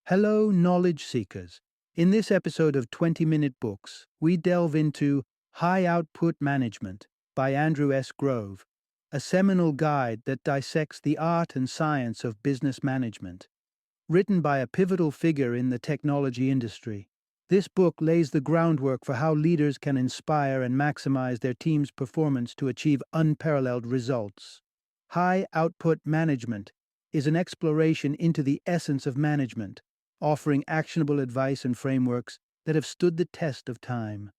Hello, knowledge seekers. In this episode of 20-Minute Books, we delve into High Output Management by Andrew S. Grove, a seminal guide that dissects the art and science of business management. Written by a pivotal figure in the technology industry, this book lays the groundwork for how leaders can inspire and maximize their team's performance to achieve unparalleled results. High Output Management is an exploration into the essence of management, offering actionable advice and frameworks that have stood the test of time.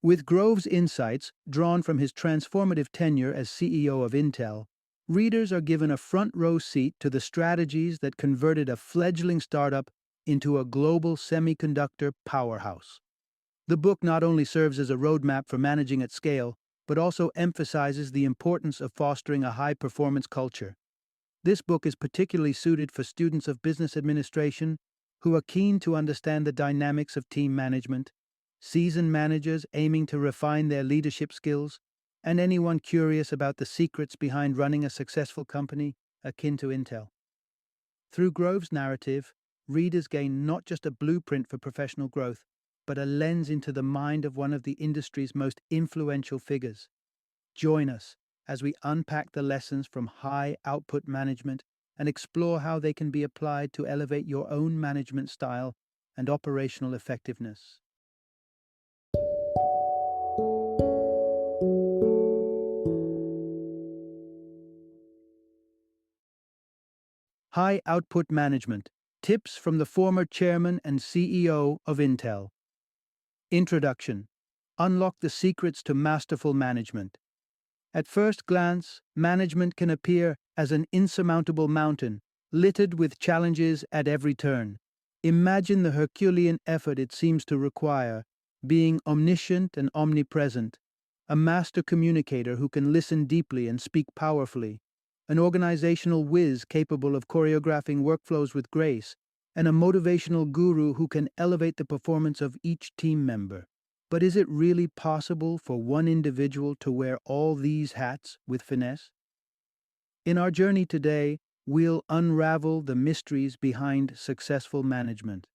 With Grove's insights, drawn from his transformative tenure as CEO of Intel, readers are given a front row seat to the strategies that converted a fledgling startup into a global semiconductor powerhouse. The book not only serves as a roadmap for managing at scale, but also emphasizes the importance of fostering a high performance culture. This book is particularly suited for students of business administration who are keen to understand the dynamics of team management, seasoned managers aiming to refine their leadership skills, and anyone curious about the secrets behind running a successful company akin to Intel. Through Grove's narrative, readers gain not just a blueprint for professional growth, but a lens into the mind of one of the industry's most influential figures. Join us as we unpack the lessons from high output management and explore how they can be applied to elevate your own management style and operational effectiveness. High Output Management: Tips from the former chairman and CEO of Intel. Introduction: Unlock the secrets to masterful management. At first glance, management can appear as an insurmountable mountain, littered with challenges at every turn. Imagine the Herculean effort it seems to require, being omniscient and omnipresent, a master communicator who can listen deeply and speak powerfully, an organizational whiz capable of choreographing workflows with grace, and a motivational guru who can elevate the performance of each team member. But is it really possible for one individual to wear all these hats with finesse? In our journey today, we'll unravel the mysteries behind successful management.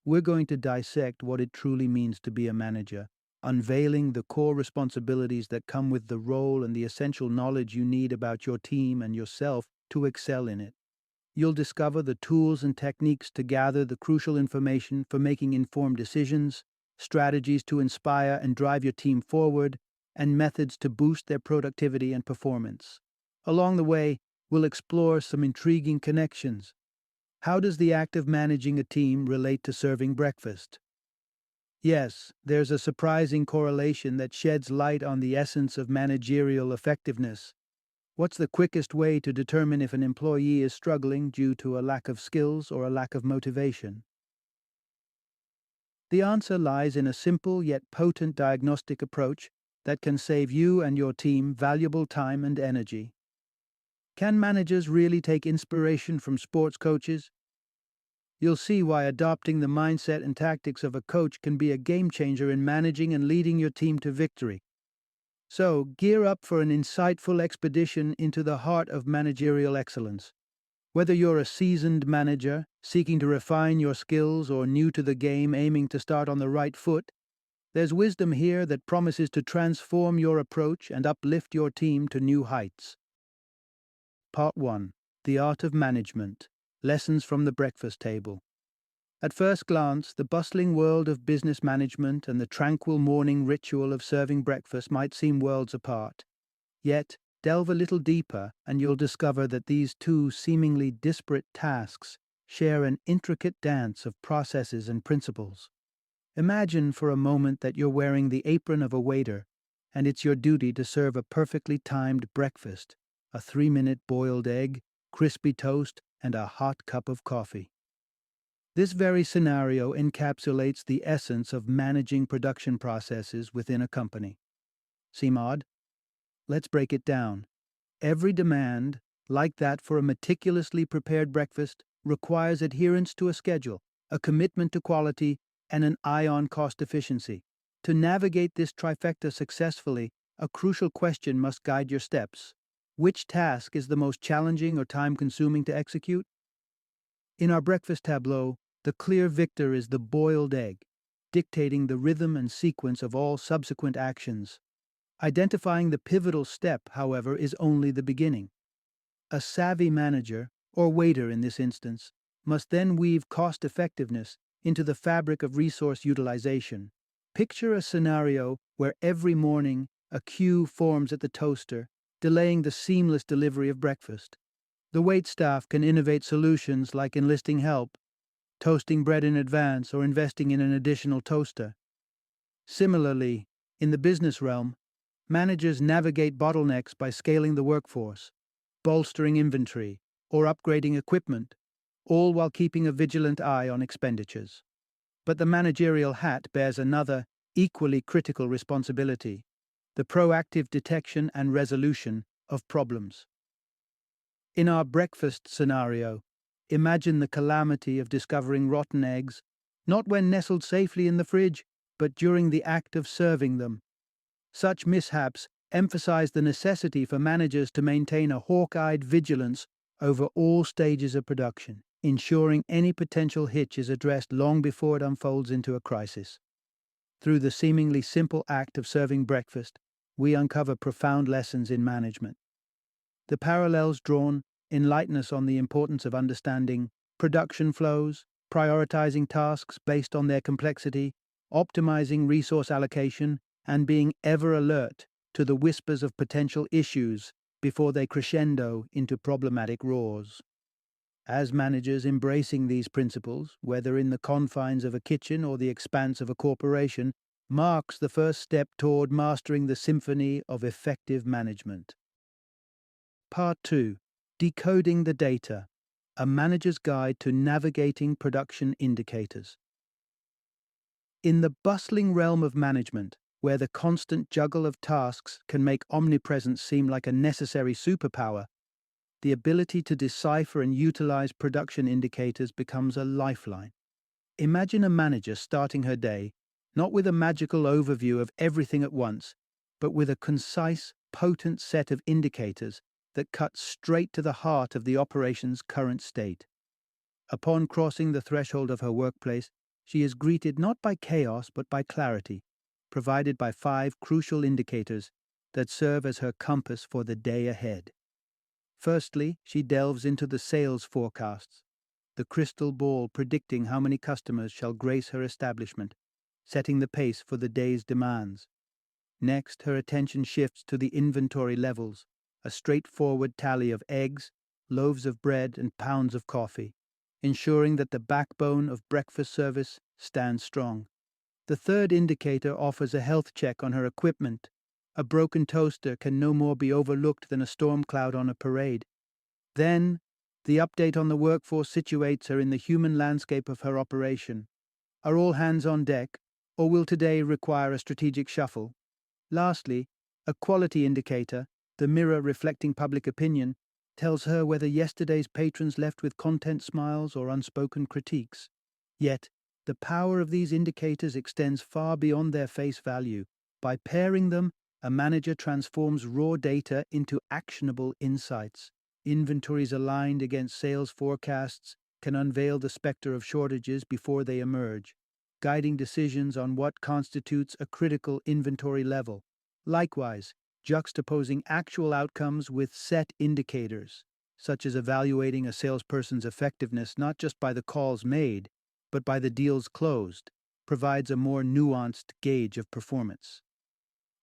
We're going to dissect what it truly means to be a manager, unveiling the core responsibilities that come with the role and the essential knowledge you need about your team and yourself to excel in it. You'll discover the tools and techniques to gather the crucial information for making informed decisions, strategies to inspire and drive your team forward, and methods to boost their productivity and performance. Along the way, we'll explore some intriguing connections. How does the act of managing a team relate to serving breakfast? Yes, there's a surprising correlation that sheds light on the essence of managerial effectiveness. What's the quickest way to determine if an employee is struggling due to a lack of skills or a lack of motivation? The answer lies in a simple yet potent diagnostic approach that can save you and your team valuable time and energy. Can managers really take inspiration from sports coaches? You'll see why adopting the mindset and tactics of a coach can be a game changer in managing and leading your team to victory. So, gear up for an insightful expedition into the heart of managerial excellence. Whether you're a seasoned manager, seeking to refine your skills, or new to the game aiming to start on the right foot, there's wisdom here that promises to transform your approach and uplift your team to new heights. Part 1. The Art of Management. Lessons from the Breakfast Table. At first glance, the bustling world of business management and the tranquil morning ritual of serving breakfast might seem worlds apart. Yet, delve a little deeper and you'll discover that these two seemingly disparate tasks share an intricate dance of processes and principles. Imagine for a moment that you're wearing the apron of a waiter, and it's your duty to serve a perfectly timed breakfast, a 3-minute boiled egg, crispy toast, and a hot cup of coffee. This very scenario encapsulates the essence of managing production processes within a company. Seem odd? Let's break it down. Every demand, like that for a meticulously prepared breakfast, requires adherence to a schedule, a commitment to quality, and an eye on cost efficiency. To navigate this trifecta successfully, a crucial question must guide your steps. Which task is the most challenging or time-consuming to execute? In our breakfast tableau, The clear victor is the boiled egg, dictating the rhythm and sequence of all subsequent actions. Identifying the pivotal step, however, is only the beginning. A savvy manager, or waiter in this instance, must then weave cost effectiveness into the fabric of resource utilization. Picture a scenario where every morning a queue forms at the toaster, delaying the seamless delivery of breakfast. The waitstaff can innovate solutions like enlisting help, toasting bread in advance, or investing in an additional toaster. Similarly, in the business realm, managers navigate bottlenecks by scaling the workforce, bolstering inventory, or upgrading equipment, all while keeping a vigilant eye on expenditures. But the managerial hat bears another, equally critical responsibility: the proactive detection and resolution of problems. In our breakfast scenario, imagine the calamity of discovering rotten eggs, not when nestled safely in the fridge, but during the act of serving them. Such mishaps emphasize the necessity for managers to maintain a hawk-eyed vigilance over all stages of production, ensuring any potential hitch is addressed long before it unfolds into a crisis. Through the seemingly simple act of serving breakfast, we uncover profound lessons in management. The parallels drawn enlighten us on the importance of understanding production flows, prioritizing tasks based on their complexity, optimizing resource allocation, and being ever alert to the whispers of potential issues before they crescendo into problematic roars. As managers embracing these principles, whether in the confines of a kitchen or the expanse of a corporation, marks the first step toward mastering the symphony of effective management. Part 2. Decoding the Data, a Manager's Guide to Navigating Production Indicators. In the bustling realm of management, where the constant juggle of tasks can make omnipresence seem like a necessary superpower, the ability to decipher and utilize production indicators becomes a lifeline. Imagine a manager starting her day, not with a magical overview of everything at once, but with a concise, potent set of indicators that cut straight to the heart of the operation's current state. Upon crossing the threshold of her workplace, she is greeted not by chaos but by clarity, provided by 5 crucial indicators that serve as her compass for the day ahead. Firstly, she delves into the sales forecasts, the crystal ball predicting how many customers shall grace her establishment, setting the pace for the day's demands. Next, her attention shifts to the inventory levels, a straightforward tally of eggs, loaves of bread, and pounds of coffee, ensuring that the backbone of breakfast service stands strong. The third indicator offers a health check on her equipment. A broken toaster can no more be overlooked than a storm cloud on a parade. Then, the update on the workforce situates her in the human landscape of her operation. Are all hands on deck, or will today require a strategic shuffle? Lastly, a quality indicator, the mirror reflecting public opinion, tells her whether yesterday's patrons left with content smiles or unspoken critiques. Yet, the power of these indicators extends far beyond their face value. By pairing them, a manager transforms raw data into actionable insights. Inventories aligned against sales forecasts can unveil the specter of shortages before they emerge, guiding decisions on what constitutes a critical inventory level. Likewise, juxtaposing actual outcomes with set indicators, such as evaluating a salesperson's effectiveness not just by the calls made, but by the deals closed, provides a more nuanced gauge of performance.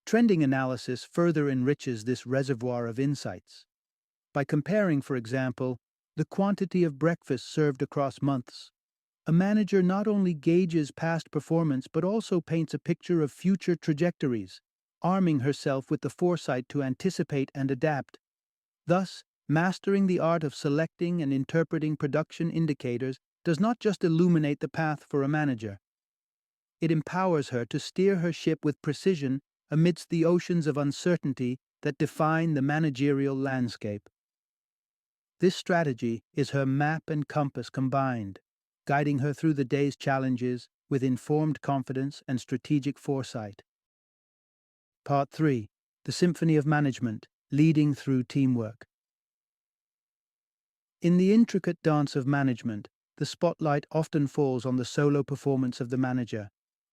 Trending analysis further enriches this reservoir of insights. By comparing, for example, the quantity of breakfast served across months, a manager not only gauges past performance but also paints a picture of future trajectories, arming herself with the foresight to anticipate and adapt. Thus, mastering the art of selecting and interpreting production indicators does not just illuminate the path for a manager. It empowers her to steer her ship with precision amidst the oceans of uncertainty that define the managerial landscape. This strategy is her map and compass combined, guiding her through the day's challenges with informed confidence and strategic foresight. Part 3. The Symphony of Management, Leading Through Teamwork. In the intricate dance of management, the spotlight often falls on the solo performance of the manager.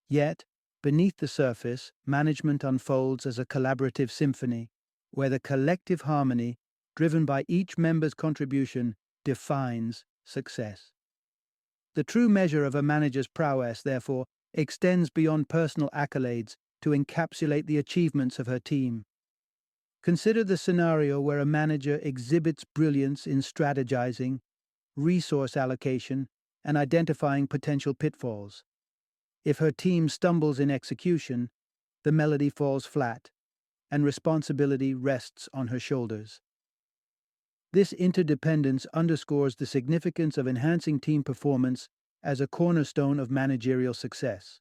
Yet, beneath the surface, management unfolds as a collaborative symphony, where the collective harmony, driven by each member's contribution, defines success. The true measure of a manager's prowess, therefore, extends beyond personal accolades to encapsulate the achievements of her team. Consider the scenario where a manager exhibits brilliance in strategizing, resource allocation, and identifying potential pitfalls. If her team stumbles in execution, the melody falls flat, and responsibility rests on her shoulders. This interdependence underscores the significance of enhancing team performance as a cornerstone of managerial success.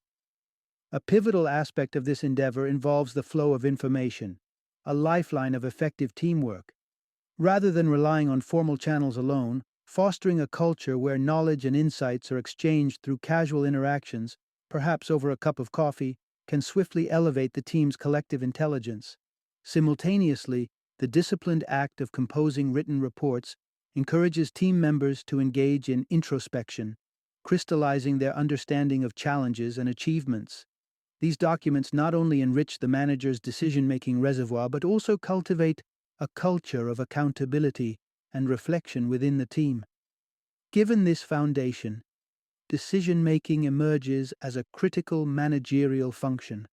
A pivotal aspect of this endeavor involves the flow of information, a lifeline of effective teamwork. Rather than relying on formal channels alone, fostering a culture where knowledge and insights are exchanged through casual interactions, perhaps over a cup of coffee, can swiftly elevate the team's collective intelligence. Simultaneously, the disciplined act of composing written reports encourages team members to engage in introspection, crystallizing their understanding of challenges and achievements. These documents not only enrich the manager's decision-making reservoir but also cultivate a culture of accountability and reflection within the team. Given this foundation, decision-making emerges as a critical managerial function.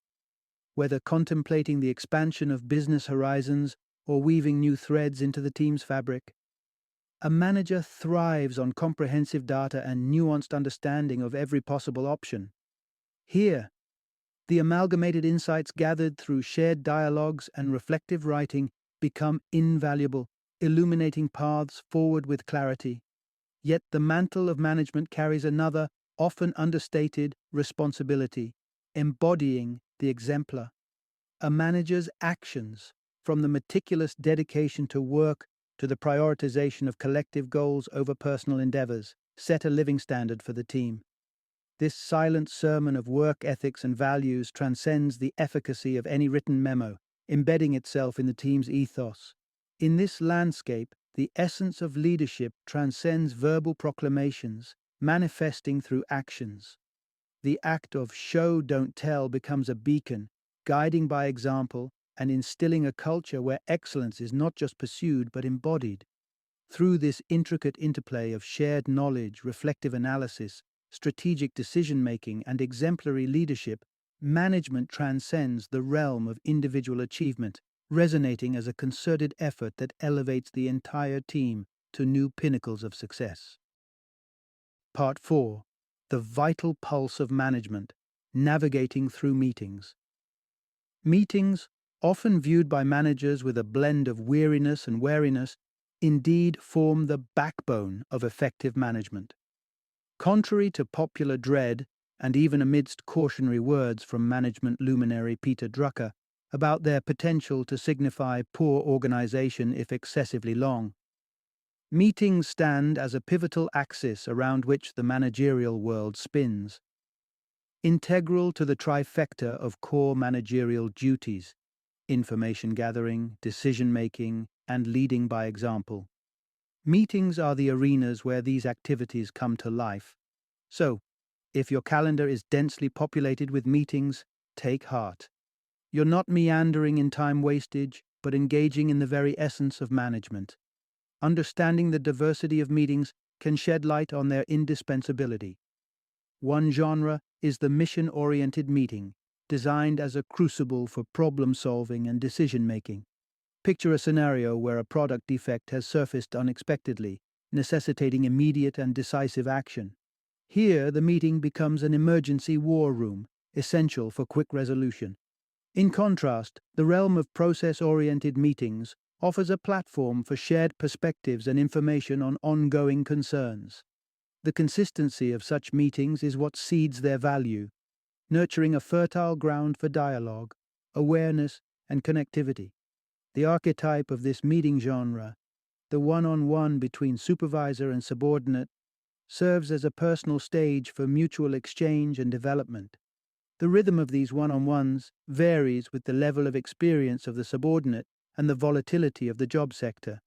Whether contemplating the expansion of business horizons or weaving new threads into the team's fabric, a manager thrives on comprehensive data and nuanced understanding of every possible option. Here, the amalgamated insights gathered through shared dialogues and reflective writing become invaluable, illuminating paths forward with clarity. Yet the mantle of management carries another, often understated, responsibility, embodying the exemplar. A manager's actions, from the meticulous dedication to work to the prioritization of collective goals over personal endeavors, set a living standard for the team. This silent sermon of work ethics and values transcends the efficacy of any written memo, embedding itself in the team's ethos. In this landscape, the essence of leadership transcends verbal proclamations, manifesting through actions. The act of show, don't tell becomes a beacon, guiding by example and instilling a culture where excellence is not just pursued but embodied. Through this intricate interplay of shared knowledge, reflective analysis, strategic decision-making, and exemplary leadership, management transcends the realm of individual achievement, resonating as a concerted effort that elevates the entire team to new pinnacles of success. Part 4. The vital pulse of management, navigating through meetings. Meetings, often viewed by managers with a blend of weariness and wariness, indeed form the backbone of effective management. Contrary to popular dread, and even amidst cautionary words from management luminary Peter Drucker about their potential to signify poor organization if excessively long, meetings stand as a pivotal axis around which the managerial world spins. Integral to the trifecta of core managerial duties: information gathering, decision-making, and leading by example. Meetings are the arenas where these activities come to life. So, if your calendar is densely populated with meetings, take heart. You're not meandering in time wastage, but engaging in the very essence of management. Understanding the diversity of meetings can shed light on their indispensability. One genre is the mission-oriented meeting, designed as a crucible for problem-solving and decision-making. Picture a scenario where a product defect has surfaced unexpectedly, necessitating immediate and decisive action. Here, the meeting becomes an emergency war room, essential for quick resolution. In contrast, the realm of process-oriented meetings offers a platform for shared perspectives and information on ongoing concerns. The consistency of such meetings is what seeds their value, nurturing a fertile ground for dialogue, awareness, and connectivity. The archetype of this meeting genre, the one-on-one between supervisor and subordinate, serves as a personal stage for mutual exchange and development. The rhythm of these one-on-ones varies with the level of experience of the subordinate and the volatility of the job sector.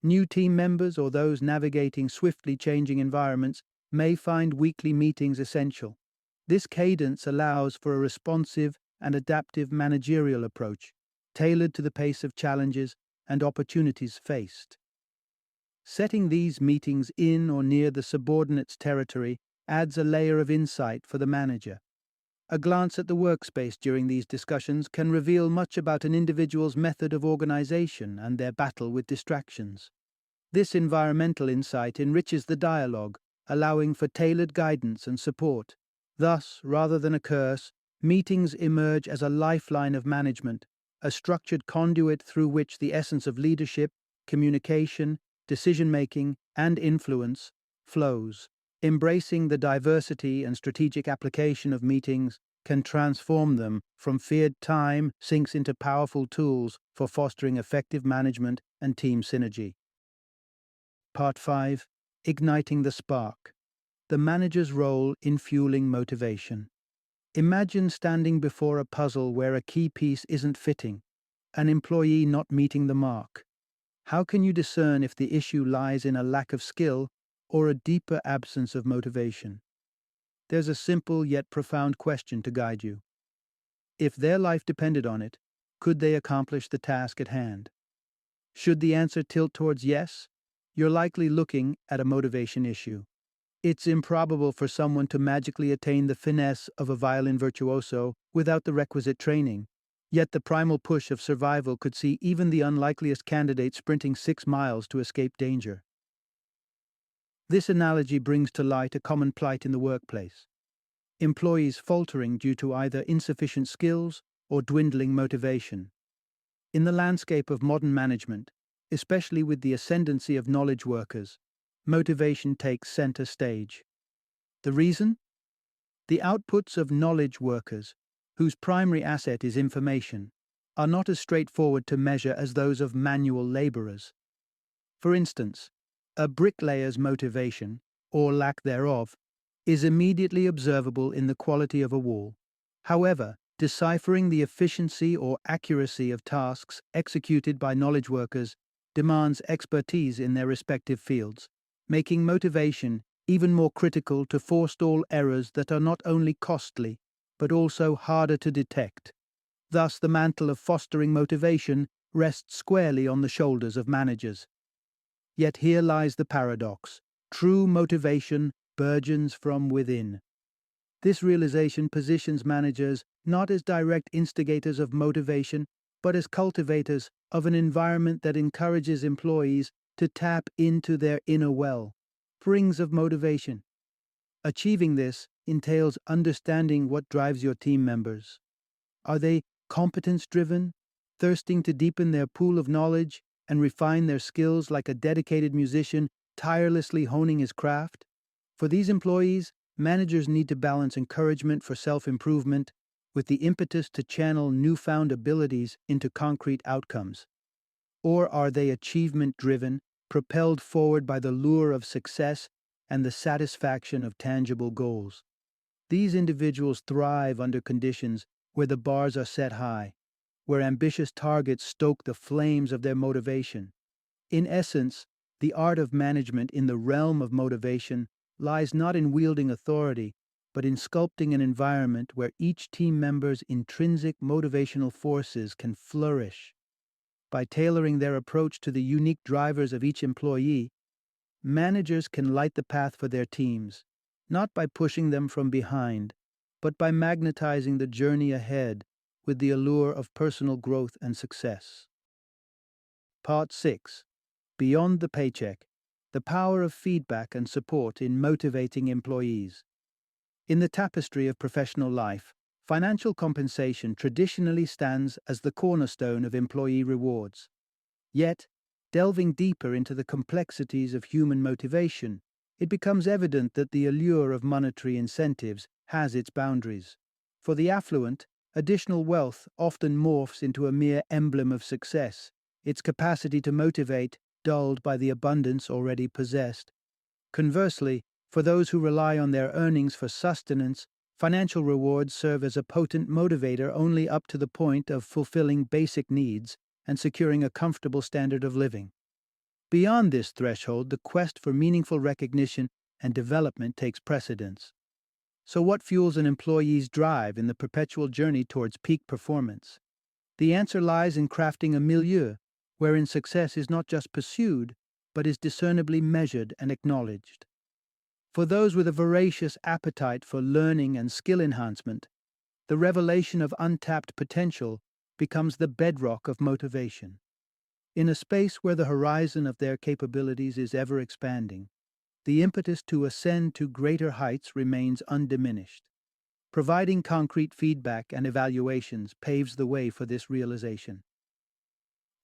New team members or those navigating swiftly changing environments may find weekly meetings essential. This cadence allows for a responsive and adaptive managerial approach, tailored to the pace of challenges and opportunities faced. Setting these meetings in or near the subordinate's territory adds a layer of insight for the manager. A glance at the workspace during these discussions can reveal much about an individual's method of organization and their battle with distractions. This environmental insight enriches the dialogue, allowing for tailored guidance and support. Thus, rather than a curse, meetings emerge as a lifeline of management, a structured conduit through which the essence of leadership, communication, decision-making, and influence flows. Embracing the diversity and strategic application of meetings can transform them from feared time sinks into powerful tools for fostering effective management and team synergy. Part 5. Igniting the Spark. The manager's role in fueling motivation. Imagine standing before a puzzle where a key piece isn't fitting, an employee not meeting the mark. How can you discern if the issue lies in a lack of skill or a deeper absence of motivation? There's a simple yet profound question to guide you. If their life depended on it, could they accomplish the task at hand? Should the answer tilt towards yes, you're likely looking at a motivation issue. It's improbable for someone to magically attain the finesse of a violin virtuoso without the requisite training. Yet the primal push of survival could see even the unlikeliest candidate sprinting 6 miles to escape danger. This analogy brings to light a common plight in the workplace. Employees faltering due to either insufficient skills or dwindling motivation. In the landscape of modern management, especially with the ascendancy of knowledge workers, motivation takes center stage. The reason? The outputs of knowledge workers, whose primary asset is information, are not as straightforward to measure as those of manual laborers. For instance, a bricklayer's motivation, or lack thereof, is immediately observable in the quality of a wall. However, deciphering the efficiency or accuracy of tasks executed by knowledge workers demands expertise in their respective fields, making motivation even more critical to forestall errors that are not only costly, but also harder to detect. Thus, the mantle of fostering motivation rests squarely on the shoulders of managers. Yet here lies the paradox. True motivation burgeons from within. This realization positions managers not as direct instigators of motivation, but as cultivators of an environment that encourages employees to tap into their inner well, springs of motivation. Achieving this entails understanding what drives your team members. Are they competence-driven, thirsting to deepen their pool of knowledge and refine their skills like a dedicated musician tirelessly honing his craft? For these employees, managers need to balance encouragement for self-improvement with the impetus to channel newfound abilities into concrete outcomes. Or are they achievement-driven, propelled forward by the lure of success and the satisfaction of tangible goals? These individuals thrive under conditions where the bars are set high, where ambitious targets stoke the flames of their motivation. In essence, the art of management in the realm of motivation lies not in wielding authority, but in sculpting an environment where each team member's intrinsic motivational forces can flourish. By tailoring their approach to the unique drivers of each employee, managers can light the path for their teams, not by pushing them from behind, but by magnetizing the journey ahead with the allure of personal growth and success. Part 6. Beyond the paycheck, the power of feedback and support in motivating employees. In the tapestry of professional life, financial compensation traditionally stands as the cornerstone of employee rewards. Yet, delving deeper into the complexities of human motivation, it becomes evident that the allure of monetary incentives has its boundaries. For the affluent, additional wealth often morphs into a mere emblem of success, its capacity to motivate dulled by the abundance already possessed. Conversely, for those who rely on their earnings for sustenance, financial rewards serve as a potent motivator only up to the point of fulfilling basic needs and securing a comfortable standard of living. Beyond this threshold, the quest for meaningful recognition and development takes precedence. So, what fuels an employee's drive in the perpetual journey towards peak performance? The answer lies in crafting a milieu wherein success is not just pursued, but is discernibly measured and acknowledged. For those with a voracious appetite for learning and skill enhancement, the revelation of untapped potential becomes the bedrock of motivation. In a space where the horizon of their capabilities is ever expanding, the impetus to ascend to greater heights remains undiminished. Providing concrete feedback and evaluations paves the way for this realization.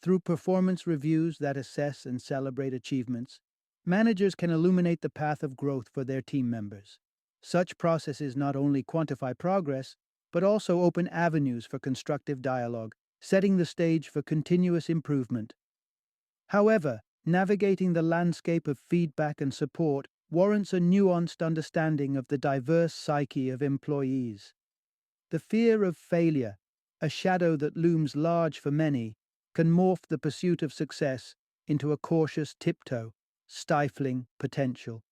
Through performance reviews that assess and celebrate achievements, managers can illuminate the path of growth for their team members. Such processes not only quantify progress, but also open avenues for constructive dialogue, setting the stage for continuous improvement. However, navigating the landscape of feedback and support warrants a nuanced understanding of the diverse psyche of employees. The fear of failure, a shadow that looms large for many, can morph the pursuit of success into a cautious tiptoe, stifling potential.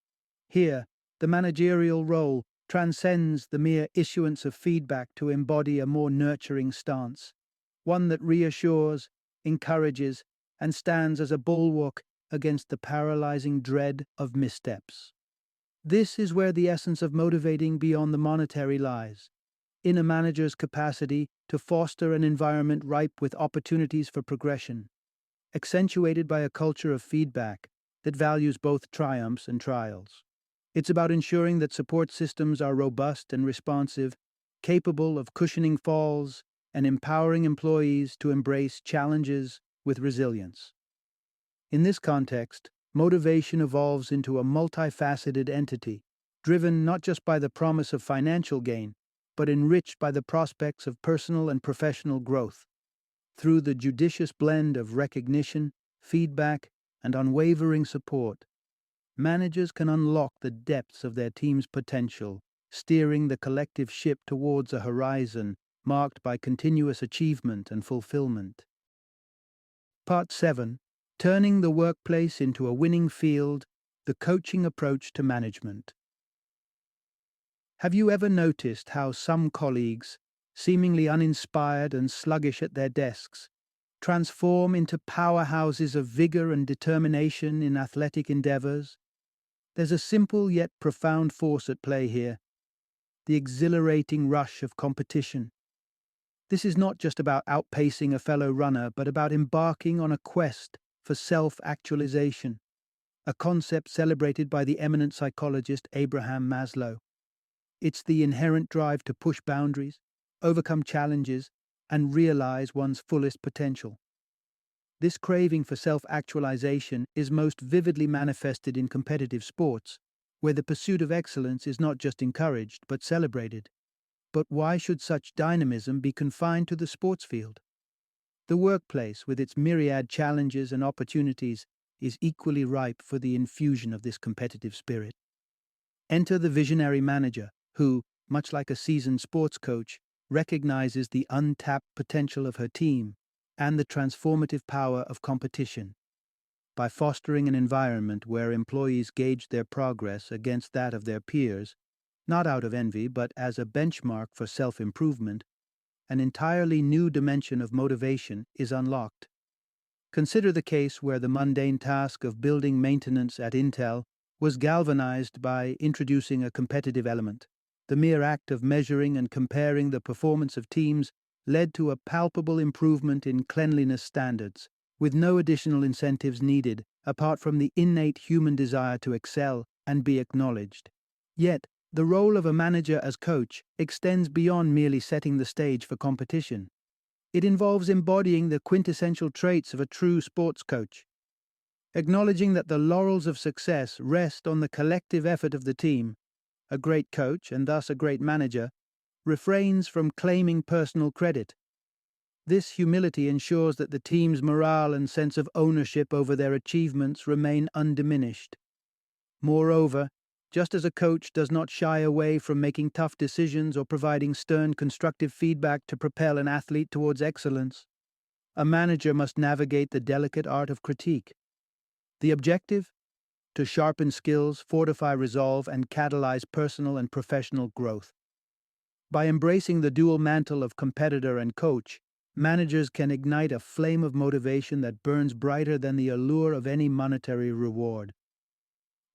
Here, the managerial role transcends the mere issuance of feedback to embody a more nurturing stance, one that reassures, encourages, and stands as a bulwark against the paralyzing dread of missteps. This is where the essence of motivating beyond the monetary lies, in a manager's capacity to foster an environment ripe with opportunities for progression, accentuated by a culture of feedback that values both triumphs and trials. It's about ensuring that support systems are robust and responsive, capable of cushioning falls, and empowering employees to embrace challenges with resilience. In this context, motivation evolves into a multifaceted entity, driven not just by the promise of financial gain, but enriched by the prospects of personal and professional growth. Through the judicious blend of recognition, feedback, and unwavering support, managers can unlock the depths of their team's potential, steering the collective ship towards a horizon marked by continuous achievement and fulfillment. Part 7. Turning the workplace into a winning field, the coaching approach to management. Have you ever noticed how some colleagues, seemingly uninspired and sluggish at their desks, transform into powerhouses of vigor and determination in athletic endeavors? There's a simple yet profound force at play here: the exhilarating rush of competition. This is not just about outpacing a fellow runner, but about embarking on a quest for self-actualization, a concept celebrated by the eminent psychologist Abraham Maslow. It's the inherent drive to push boundaries, overcome challenges, and realize one's fullest potential. This craving for self-actualization is most vividly manifested in competitive sports, where the pursuit of excellence is not just encouraged, but celebrated. But why should such dynamism be confined to the sports field? The workplace, with its myriad challenges and opportunities, is equally ripe for the infusion of this competitive spirit. Enter the visionary manager, who, much like a seasoned sports coach, recognizes the untapped potential of her team and the transformative power of competition. By fostering an environment where employees gauge their progress against that of their peers, not out of envy but as a benchmark for self-improvement, an entirely new dimension of motivation is unlocked. Consider the case where the mundane task of building maintenance at Intel was galvanized by introducing a competitive element. The mere act of measuring and comparing the performance of teams led to a palpable improvement in cleanliness standards, with no additional incentives needed apart from the innate human desire to excel and be acknowledged. Yet, the role of a manager as coach extends beyond merely setting the stage for competition. It involves embodying the quintessential traits of a true sports coach. Acknowledging that the laurels of success rest on the collective effort of the team, a great coach, and thus a great manager, refrains from claiming personal credit. This humility ensures that the team's morale and sense of ownership over their achievements remain undiminished. Moreover, just as a coach does not shy away from making tough decisions or providing stern constructive feedback to propel an athlete towards excellence, a manager must navigate the delicate art of critique. The objective? to sharpen skills, fortify resolve, and catalyze personal and professional growth. By embracing the dual mantle of competitor and coach, managers can ignite a flame of motivation that burns brighter than the allure of any monetary reward.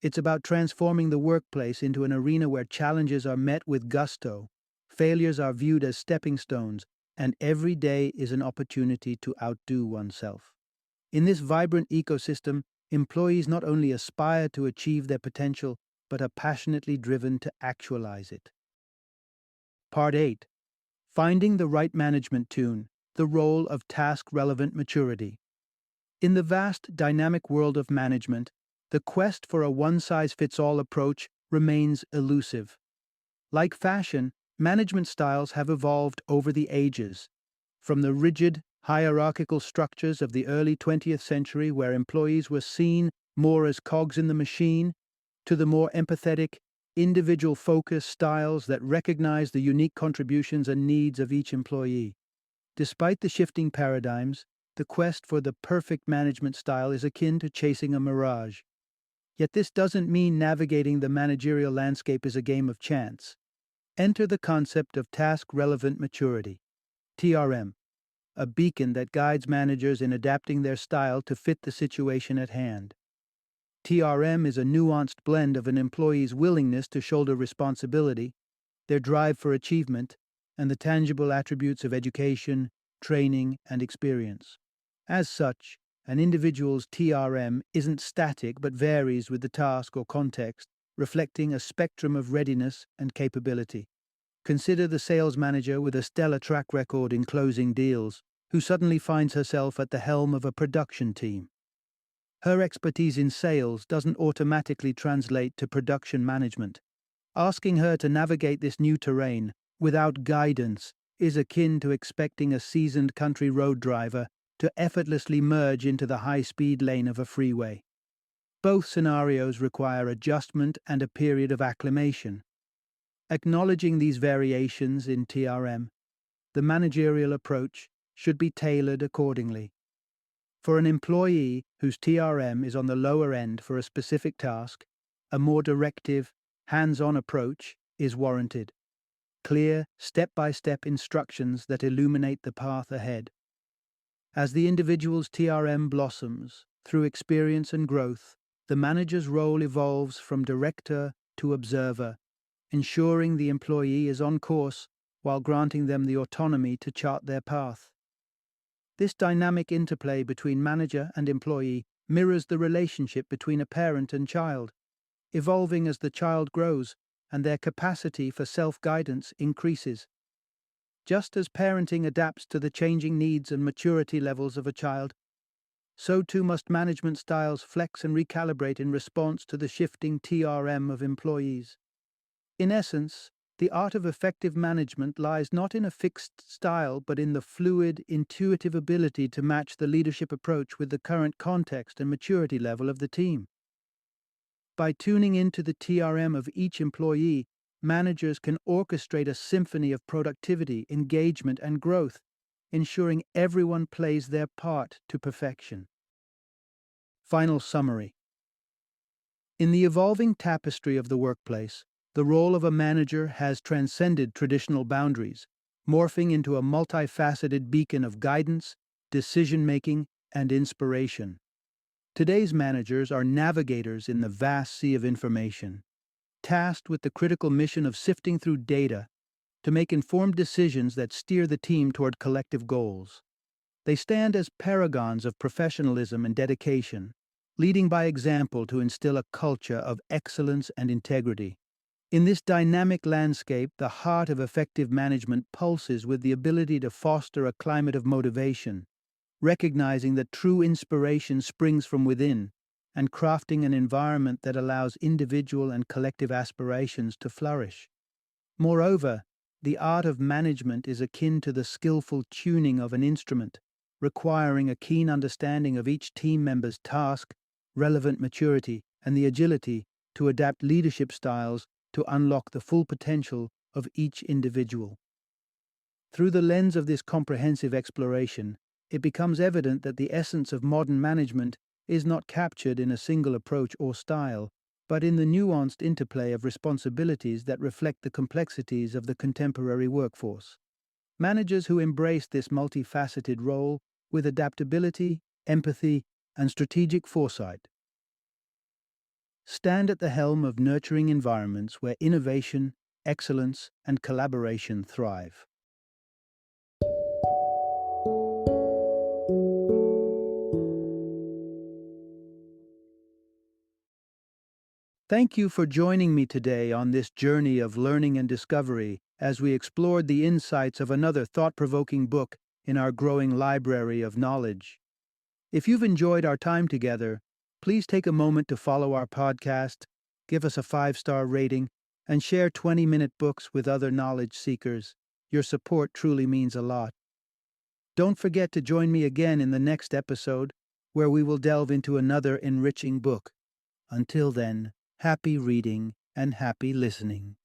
It's about transforming the workplace into an arena where challenges are met with gusto, failures are viewed as stepping stones, and every day is an opportunity to outdo oneself. In this vibrant ecosystem, employees not only aspire to achieve their potential, but are passionately driven to actualize it. Part 8. Finding the right management tune, the role of task-relevant maturity. In the vast, dynamic world of management, the quest for a one-size-fits-all approach remains elusive. Like fashion, management styles have evolved over the ages. From the rigid, hierarchical structures of the early 20th century where employees were seen more as cogs in the machine, to the more empathetic, individual-focused styles that recognize the unique contributions and needs of each employee. Despite the shifting paradigms, the quest for the perfect management style is akin to chasing a mirage. Yet this doesn't mean navigating the managerial landscape is a game of chance. Enter the concept of task-relevant maturity, TRM, a beacon that guides managers in adapting their style to fit the situation at hand. TRM is a nuanced blend of an employee's willingness to shoulder responsibility, their drive for achievement, and the tangible attributes of education, training, and experience. As such, an individual's TRM isn't static but varies with the task or context, reflecting a spectrum of readiness and capability. Consider the sales manager with a stellar track record in closing deals, who suddenly finds herself at the helm of a production team. Her expertise in sales doesn't automatically translate to production management. Asking her to navigate this new terrain without guidance is akin to expecting a seasoned country road driver to effortlessly merge into the high-speed lane of a freeway. Both scenarios require adjustment and a period of acclimation. Acknowledging these variations in TRM, the managerial approach should be tailored accordingly. For an employee whose TRM is on the lower end for a specific task, a more directive, hands-on approach is warranted. Clear, step-by-step instructions that illuminate the path ahead. As the individual's TRM blossoms, through experience and growth, the manager's role evolves from director to observer, ensuring the employee is on course while granting them the autonomy to chart their path. This dynamic interplay between manager and employee mirrors the relationship between a parent and child, evolving as the child grows and their capacity for self-guidance increases. Just as parenting adapts to the changing needs and maturity levels of a child, so too must management styles flex and recalibrate in response to the shifting TRM of employees. In essence, the art of effective management lies not in a fixed style but in the fluid, intuitive ability to match the leadership approach with the current context and maturity level of the team. By tuning into the TRM of each employee, managers can orchestrate a symphony of productivity, engagement, and growth, ensuring everyone plays their part to perfection. Final summary. In the evolving tapestry of the workplace, the role of a manager has transcended traditional boundaries, morphing into a multifaceted beacon of guidance, decision-making, and inspiration. Today's managers are navigators in the vast sea of information, tasked with the critical mission of sifting through data to make informed decisions that steer the team toward collective goals. They stand as paragons of professionalism and dedication, leading by example to instill a culture of excellence and integrity. In this dynamic landscape, the heart of effective management pulses with the ability to foster a climate of motivation, recognizing that true inspiration springs from within, and crafting an environment that allows individual and collective aspirations to flourish. Moreover, the art of management is akin to the skillful tuning of an instrument, requiring a keen understanding of each team member's task, relevant maturity, and the agility to adapt leadership styles to unlock the full potential of each individual. Through the lens of this comprehensive exploration, it becomes evident that the essence of modern management is not captured in a single approach or style, but in the nuanced interplay of responsibilities that reflect the complexities of the contemporary workforce. Managers who embrace this multifaceted role with adaptability, empathy, and strategic foresight stand at the helm of nurturing environments where innovation, excellence, and collaboration thrive. Thank you for joining me today on this journey of learning and discovery as we explored the insights of another thought-provoking book in our growing library of knowledge. If you've enjoyed our time together, please take a moment to follow our podcast, give us a 5-star rating, and share 20-minute books with other knowledge seekers. Your support truly means a lot. Don't forget to join me again in the next episode, where we will delve into another enriching book. Until then, happy reading and happy listening.